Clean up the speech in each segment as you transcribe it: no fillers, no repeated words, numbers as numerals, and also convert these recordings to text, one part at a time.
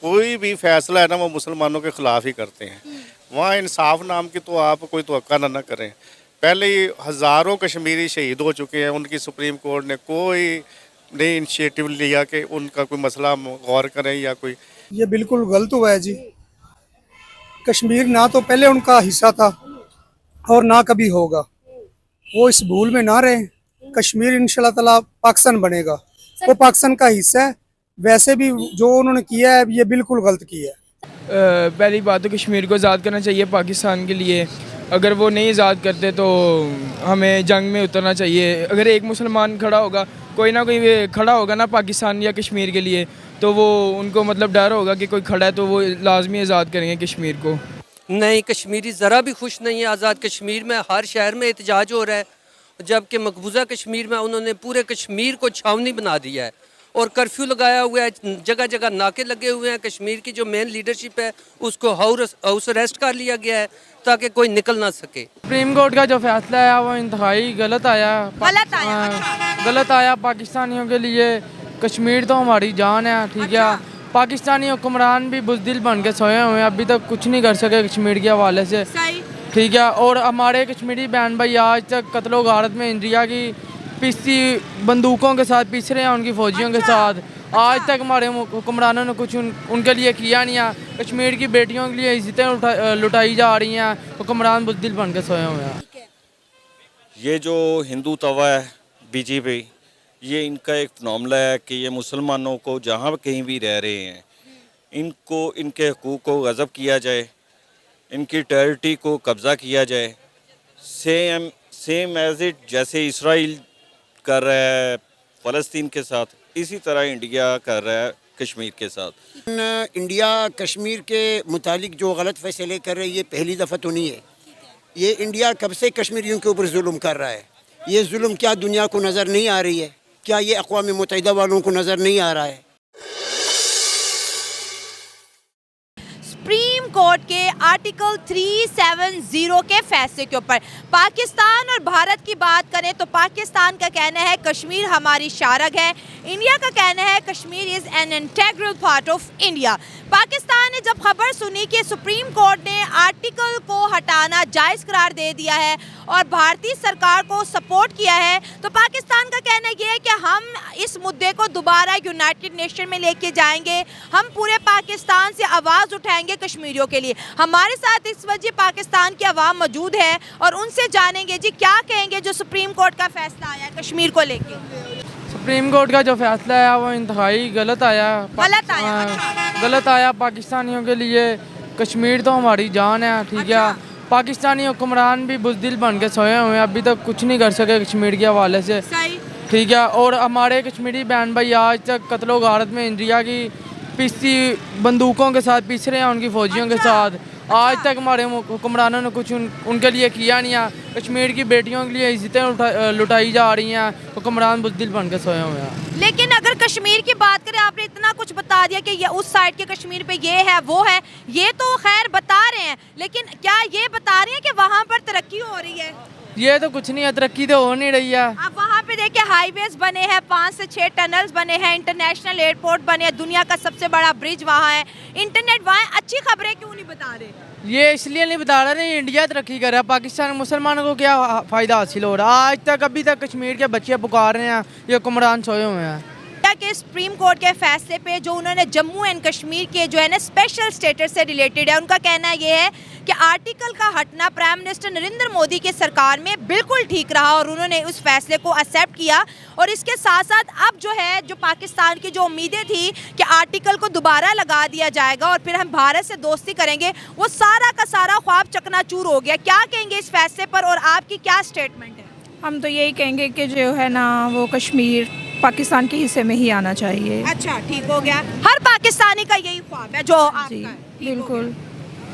कोई भी फैसला है ना वो मुसलमानों के खिलाफ ही करते हैं। वहाँ इंसाफ नाम की तो आप कोई तवक्का ना करें। पहले ही हज़ारों कश्मीरी शहीद हो चुके हैं, उनकी सुप्रीम कोर्ट ने कोई नहीं इनिशिएटिव लिया कि उनका कोई मसला गौर करें या कोई। ये बिल्कुल गलत हुआ है जी। कश्मीर ना तो पहले उनका हिस्सा था और ना कभी होगा। वो इस भूल में ना रहे। कश्मीर इंशाल्लाह ताला पाकिस्तान बनेगा, वो पाकिस्तान का हिस्सा है। वैसे भी जो उन्होंने किया है ये बिल्कुल गलत किया है। पहली बात तो कश्मीर को आज़ाद करना चाहिए पाकिस्तान के लिए। अगर वो नहीं आज़ाद करते तो हमें जंग में उतरना चाहिए। अगर एक मुसलमान खड़ा होगा, कोई ना कोई खड़ा होगा ना पाकिस्तान या कश्मीर के लिए, तो वो उनको मतलब डर होगा कि कोई खड़ा है तो वो लाजमी आज़ाद करेंगे कश्मीर को। नहीं, कश्मीरी ज़रा भी खुश नहीं है। आज़ाद कश्मीर में हर शहर में एहतजाज हो रहा है, जबकि मकबूजा कश्मीर में उन्होंने पूरे कश्मीर को छावनी बना दिया है और कर्फ्यू लगाया हुआ है। जगह जगह नाके लगे हुए हैं। कश्मीर की जो मेन लीडरशिप है उसको हाउस अरेस्ट कर लिया गया है ताकि कोई निकल ना सके। सुप्रीम कोर्ट का जो फैसला है वो इंतहाई गलत आया। गलत आया पाकिस्तानियों के लिए। कश्मीर तो हमारी जान है, ठीक है। पाकिस्तानी हुक्मरान भी बुज़दिल बन के सोए हुए हैं, अभी तक कुछ नहीं कर सके कश्मीर के हवाले से, ठीक है। और हमारे कश्मीरी बहन भाई आज तक कत्लो गारत में इंडिया की पिस्ती बंदूकों के साथ पिस रहे हैं, उनकी फौजियों के साथ। आज तक हमारे हुक्मरानों ने कुछ उनके लिए किया नहीं है। कश्मीर की बेटियों के लिए इज्जतें लुटाई जा रही हैं, हुक्मरान बुज़दिल बन के सोए हुए हैं। ये जो हिंदू तवा है बीजेपी, ये इनका एक मामला है कि ये मुसलमानों को जहाँ कहीं भी रह रहे हैं इनको इनके हकूक़ को गज़ब किया जाए, इनकी टेरिटरी को कब्ज़ा किया जाए। सेम एज इट जैसे इसराइल कर रहा है फ़लस्तीन के साथ, इसी तरह इंडिया कर रहा है कश्मीर के साथ। इंडिया कश्मीर के मुतालिक जो गलत फैसले कर रहे हैं ये पहली दफ़ा तो नहीं है। ये इंडिया कब से कश्मीरियों के ऊपर जुल्म कर रहा है। ये जुल्म क्या दुनिया को नज़र नहीं आ रही है? क्या ये अक़वाम मुत्तहिदा वालों को नज़र नहीं आ रहा है? सुप्रीम कोर्ट के आर्टिकल 370 के फैसले के ऊपर पाकिस्तान और भारत की बात करें तो पाकिस्तान का कहना है कश्मीर हमारी शारग है। इंडिया का कहना है Kashmir is an integral part of India. Pakistan ने जब खबर सुनी कि सुप्रीम कोर्ट ने आर्टिकल को हटाना जायज़ करार दे दिया है और भारतीय सरकार को सपोर्ट किया है, तो पाकिस्तान का कहना यह है कि हम इस मुद्दे को दोबारा यूनाइटेड नेशन में लेके जाएंगे। हम पूरे पाकिस्तान से आवाज़ उठाएंगे कश्मीरियों के लिए। हमारे साथ इस वजह पाकिस्तान की आवाम मौजूद है और उनसे जानेंगे जी क्या कहेंगे जो सुप्रीम कोर्ट का फैसला आया कश्मीर को लेके। सुप्रीम कोर्ट का जो फैसला है वो इंतहाई गलत आया। गलत आया पाकिस्तानियों के लिए। कश्मीर तो हमारी जान है, ठीक है। पाकिस्तानी हुक्मरान भी बुज़दिल बन के सोए हुए हैं, अभी तक कुछ नहीं कर सके कश्मीर के हवाले से, ठीक है। और हमारे कश्मीरी बहन भाई आज तक कत्लो गारत में इंडिया की पिस्ती बंदूकों के साथ पिस रहे हैं, उनकी फौजियों के साथ। आज तक हमारे हुक्मरानों ने कुछ उनके लिए किया नहीं है। कश्मीर की बेटियों के लिए इज्जतें लुटाई जा रही हैं, हुक्मरान बुज़दिल बन के सोए हुए हैं। लेकिन अगर कश्मीर की बात करें, आपने इतना कुछ बता दिया कि ये उस साइड के कश्मीर पे ये है वो है, ये तो खैर बता रहे हैं, लेकिन क्या ये बता रहे हैं कि वहाँ पर तरक्की हो रही है? ये तो कुछ नहीं है, तरक्की तो हो नहीं रही है। अब वहाँ पे देखिए हाईवेज बने हैं, 5 से 6 टनल्स बने हैं, इंटरनेशनल एयरपोर्ट बने हैं, दुनिया का सबसे बड़ा ब्रिज वहाँ है, इंटरनेट वहाँ है। अच्छी खबरें क्यों नहीं बता रहे? ये इसलिए नहीं बता रहा नहीं, इंडिया तरक्की कर रहा है, पाकिस्तान मुसलमानों को क्या फ़ायदा हासिल हो रहा है? आज तक अभी तक कश्मीर के बच्चे पुकार रहे हैं, ये हुक्मरान सोए हुए हैं। के सुप्रीम कोर्ट के फैसले पे जो उन्होंने जम्मू एंड कश्मीर के जो है ना स्पेशल स्टेटस से रिलेटेड है, उनका कहना ये है कि आर्टिकल का हटना प्राइम मिनिस्टर नरेंद्र मोदी के सरकार में बिल्कुल ठीक रहा और उन्होंने उस फैसले को एक्सेप्ट किया। और इसके साथ साथ अब जो है जो पाकिस्तान की जो उम्मीदें थी कि आर्टिकल को दोबारा लगा दिया जाएगा और फिर हम भारत से दोस्ती करेंगे, वो सारा का सारा ख्वाब चकनाचूर हो गया। क्या कहेंगे इस फैसले पर और आपकी क्या स्टेटमेंट है? हम तो यही कहेंगे कि जो है ना वो कश्मीर पाकिस्तान के हिस्से में ही आना चाहिए। अच्छा, ठीक हो गया। हर पाकिस्तानी का यही ख्वाब है जो आपका है। बिल्कुल।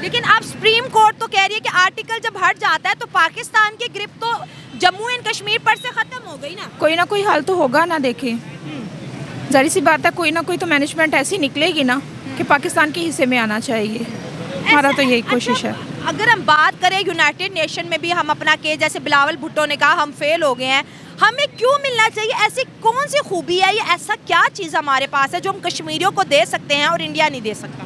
लेकिन अब सुप्रीम कोर्ट तो कह रही है कि आर्टिकल जब हट जाता है तो पाकिस्तान की ग्रिप तो जम्मू एंड कश्मीर पर से खत्म हो गई ना कोई हल तो होगा ना। देखें, जाहिर सी बात है कोई ना कोई तो मैनेजमेंट ऐसी निकलेगी ना कि पाकिस्तान के हिस्से में आना चाहिए। हमारा तो यही कोशिश है। अगर हम बात करें यूनाइटेड नेशन में भी हम अपना केस, जैसे बिलावल भुट्टो ने कहा हम फेल हो गए हैं, हमें क्यों मिलना चाहिए? ऐसी कौन सी खूबी है या ऐसा क्या चीज़ हमारे पास है जो हम कश्मीरियों को दे सकते हैं और इंडिया नहीं दे सकता?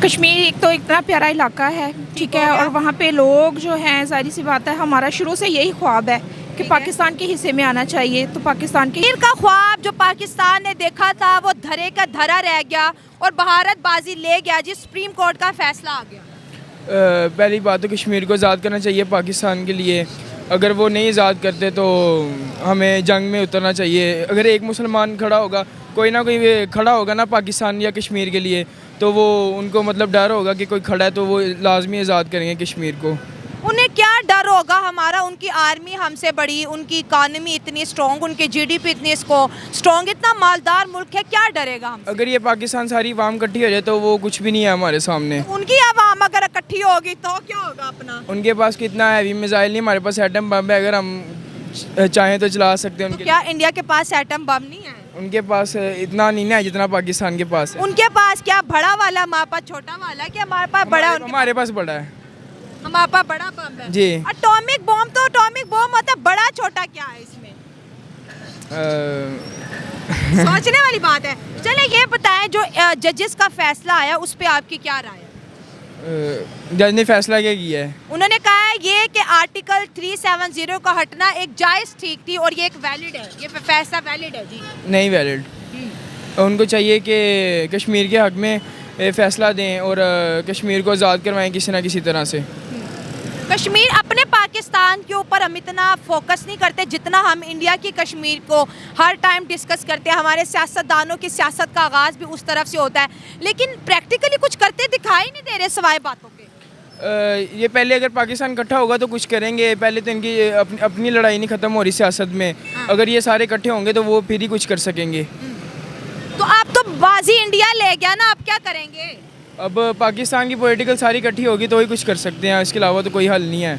कश्मीर एक तो इतना प्यारा इलाका है, ठीक है, और वहाँ पे लोग जो हैं, जाहिर सी बात है, हमारा शुरू से यही ख्वाब है कि पाकिस्तान के हिस्से में आना चाहिए। तो पाकिस्तान के कश्मीर का ख्वाब जो पाकिस्तान ने देखा था वो धरे का धरा रह गया और भारत बाजी ले गया जी, सुप्रीम कोर्ट का फैसला आ गया। पहली बात तो कश्मीर को आज़ाद करना चाहिए पाकिस्तान के लिए। अगर वो नहीं आज़ाद करते तो हमें जंग में उतरना चाहिए। अगर एक मुसलमान खड़ा होगा, कोई ना कोई खड़ा होगा ना पाकिस्तान या कश्मीर के लिए, तो वो उनको मतलब डर होगा कि कोई खड़ा है तो वो लाजमी आज़ाद करेंगे कश्मीर को। उन्हें क्या डर होगा हमारा? उनकी आर्मी हमसे बड़ी, उनकी इकानमी इतनी स्ट्रॉन्ग, उनकी जीडीपी इतनी स्ट्रॉन्ग, इतना मालदार मुल्क है, क्या डरेगा हमसे? अगर ये पाकिस्तान सारी आवाम इकट्ठी हो जाए तो वो कुछ भी नहीं है हमारे सामने। उनकी आवाम अगर इकट्ठी होगी तो क्या होगा अपना? उनके पास कितना हैवी मिसाइल नहीं, हमारे पास एटम बम है, अगर हम चाहें तो चला सकते हैं। तो उनके क्या इंडिया के पास एटम बम नहीं है? उनके पास इतना नहीं है जितना पाकिस्तान के पास है। उनके पास क्या बड़ा वाला, हमारे पास छोटा वाला, क्या हमारे पास बड़ा? हमारे पास बड़ा है, हमारे पास बड़ा बम है जी। एटॉमिक बम तो एटॉमिक बम होता है, बड़ा छोटा क्या है इसमें? सोचने वाली बात है। चले ये बताएं, जो जजेस का फैसला आया उस पे आपकी क्या राय है? जज ने फैसला क्या किया है? उन्होंने कहा है ये कि आर्टिकल 370 का हटना एक जायज़ ठीक थी और ये एक वैलिड है, ये फैसला वैलिड है जी। नहीं वैलिड। उनको चाहिए कि कश्मीर के हक में फैसला दें और कश्मीर को आज़ाद करवाएं किसी ना किसी तरह से। कश्मीर अपने पाकिस्तान के ऊपर हम इतना फोकस नहीं करते जितना हम इंडिया की कश्मीर को हर टाइम डिस्कस करते हैं। हमारे सियासतदानों की सियासत का आगाज़ भी उस तरफ से होता है, लेकिन प्रैक्टिकली कुछ करते दिखाई नहीं दे रहे सिवाय बातों के। ये पहले अगर पाकिस्तान इकट्ठा होगा तो कुछ करेंगे, पहले तो इनकी अपनी लड़ाई नहीं ख़त्म हो रही सियासत में। अगर ये सारे इकट्ठे होंगे तो वो फिर ही कुछ कर सकेंगे। तो आप तो बाजी इंडिया ले गया ना, आप क्या करेंगे? अब पाकिस्तान की पॉलिटिकल सारी इकट्ठी होगी तो ही कुछ कर सकते हैं, इसके अलावा तो कोई हल नहीं है।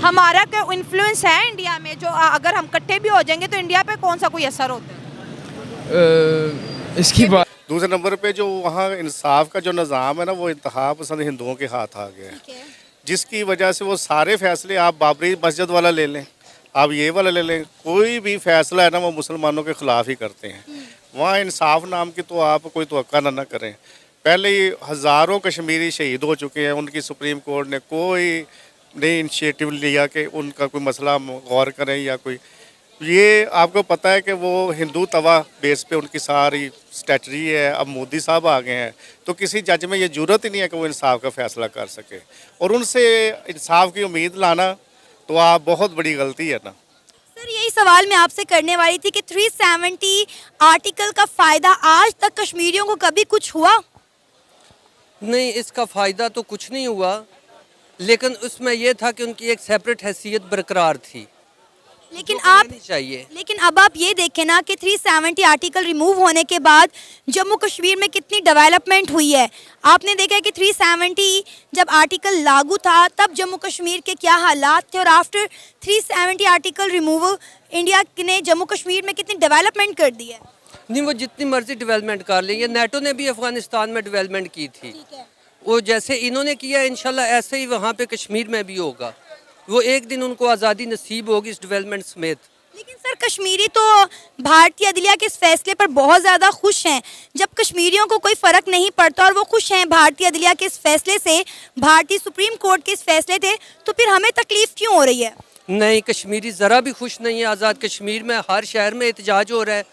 हमारा क्या इन्फ्लुएंस है इंडिया में, जो अगर हम इकट्ठे भी हो जाएंगे तो इंडिया पे कौन सा कोई असर होता है? इसकी बात दूसरे नंबर पे जो वहाँ इंसाफ का जो निज़ाम है ना, वो इंतहा पसंद हिंदुओं के हाथ आ गया है, जिसकी वजह से वो सारे फैसले, आप बाबरी मस्जिद वाला ले लें, आप ये वाला ले लें, कोई भी फैसला है ना वो मुसलमानों के ख़िलाफ़ ही करते हैं। वहाँ इंसाफ नाम की तो आप कोई तवक्का ना करें। पहले ही हज़ारों कश्मीरी शहीद हो चुके हैं, उनकी सुप्रीम कोर्ट ने कोई नहीं इनिशिएटिव लिया कि उनका कोई मसला गौर करें या कोई। ये आपको पता है कि वो हिंदू तवा बेस पे उनकी सारी स्टैचरी है। अब मोदी साहब आ गए हैं तो किसी जज में ये जरूरत ही नहीं है कि वो इंसाफ का फ़ैसला कर सके, और उनसे इंसाफ की उम्मीद लाना तो आप बहुत बड़ी गलती है ना। सर यही सवाल मैं आपसे करने वाली थी कि 370 आर्टिकल का फ़ायदा आज तक कश्मीरियों को कभी कुछ हुआ? नहीं, इसका फ़ायदा तो कुछ नहीं हुआ, लेकिन उसमें यह था कि उनकी एक सेपरेट हैसियत बरकरार थी। लेकिन आप चाहिए। लेकिन अब आप ये देखें ना कि 370 आर्टिकल रिमूव होने के बाद जम्मू कश्मीर में कितनी डेवलपमेंट हुई है। आपने देखा है कि 370 जब आर्टिकल लागू था तब जम्मू कश्मीर के क्या हालात थे, और आफ्टर 370 आर्टिकल रिमूव इंडिया ने जम्मू कश्मीर में कितनी डेवलपमेंट कर दी है। नहीं, वो जितनी मर्जी डेवलपमेंट कर लेंगे, नेटो ने भी अफगानिस्तान में डेवलपमेंट की थी, वो जैसे इन्होंने किया इंशाल्लाह ऐसे ही वहाँ पे कश्मीर में भी होगा। वो एक दिन उनको आज़ादी नसीब होगी इस डेवलपमेंट समेत। लेकिन सर कश्मीरी तो भारतीय अदलिया के इस फैसले पर बहुत ज़्यादा खुश हैं। जब कश्मीरियों को कोई फ़र्क नहीं पड़ता और वो खुश हैं भारतीय अदलिया के इस फैसले से, भारतीय सुप्रीम कोर्ट के इस फैसले थे, तो फिर हमें तकलीफ़ क्यों हो रही है? नहीं, कश्मीरी ज़रा भी खुश नहीं है। आज़ाद कश्मीर में हर शहर में एहतजाज हो रहा है,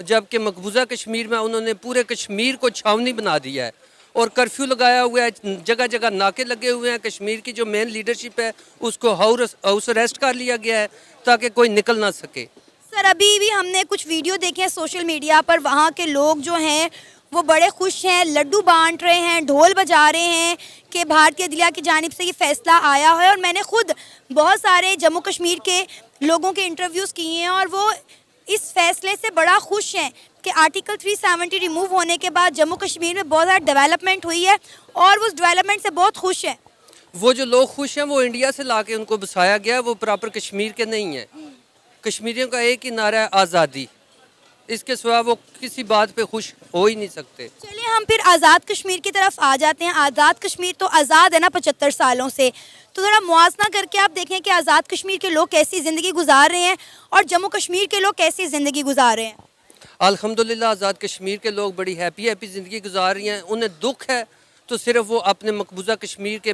जबकि मकबूजा कश्मीर में उन्होंने पूरे कश्मीर को छावनी बना दिया है और कर्फ्यू लगाया हुआ है, जगह जगह नाके लगे हुए हैं। कश्मीर की जो मेन लीडरशिप है उसको हाउस अरेस्ट कर लिया गया है ताकि कोई निकल ना सके। सर अभी भी हमने कुछ वीडियो देखे हैं सोशल मीडिया पर, वहाँ के लोग जो हैं वो बड़े खुश हैं, लड्डू बांट रहे हैं, ढोल बजा रहे हैं कि भारतीय अदलिया की जानिब से ये फैसला आया है। और मैंने खुद बहुत सारे जम्मू कश्मीर के लोगों के इंटरव्यूज़ किए हैं और वो इस फैसले से बड़ा खुश हैं कि आर्टिकल 370 रिमूव होने के बाद जम्मू कश्मीर में बहुत ज़्यादा डेवलपमेंट हुई है और वो उस डेवलपमेंट से बहुत खुश हैं। वो जो लोग खुश हैं वो इंडिया से ला के उनको बसाया गया है, वो प्रॉपर कश्मीर के नहीं है। कश्मीरियों का एक ही नारा है, आज़ादी। इसके सिवा वो किसी बात पे खुश हो ही नहीं सकते। चलिए हम फिर आज़ाद कश्मीर की तरफ आ जाते हैं। आज़ाद कश्मीर तो आज़ाद है ना 75 सालों से, तो ज़रा मुआवजा करके आप देखें कि आज़ाद कश्मीर के लोग कैसी ज़िंदगी गुजार रहे हैं और जम्मू कश्मीर के लोग कैसी ज़िंदगी गुजार रहे हैं। अल्हम्दुलिल्लाह आज़ाद कश्मीर के लोग बड़ी हैप्पी ज़िंदगी गुजार रही हैं। उन्हें दुख है तो सिर्फ वो अपने मकबूजा कश्मीर के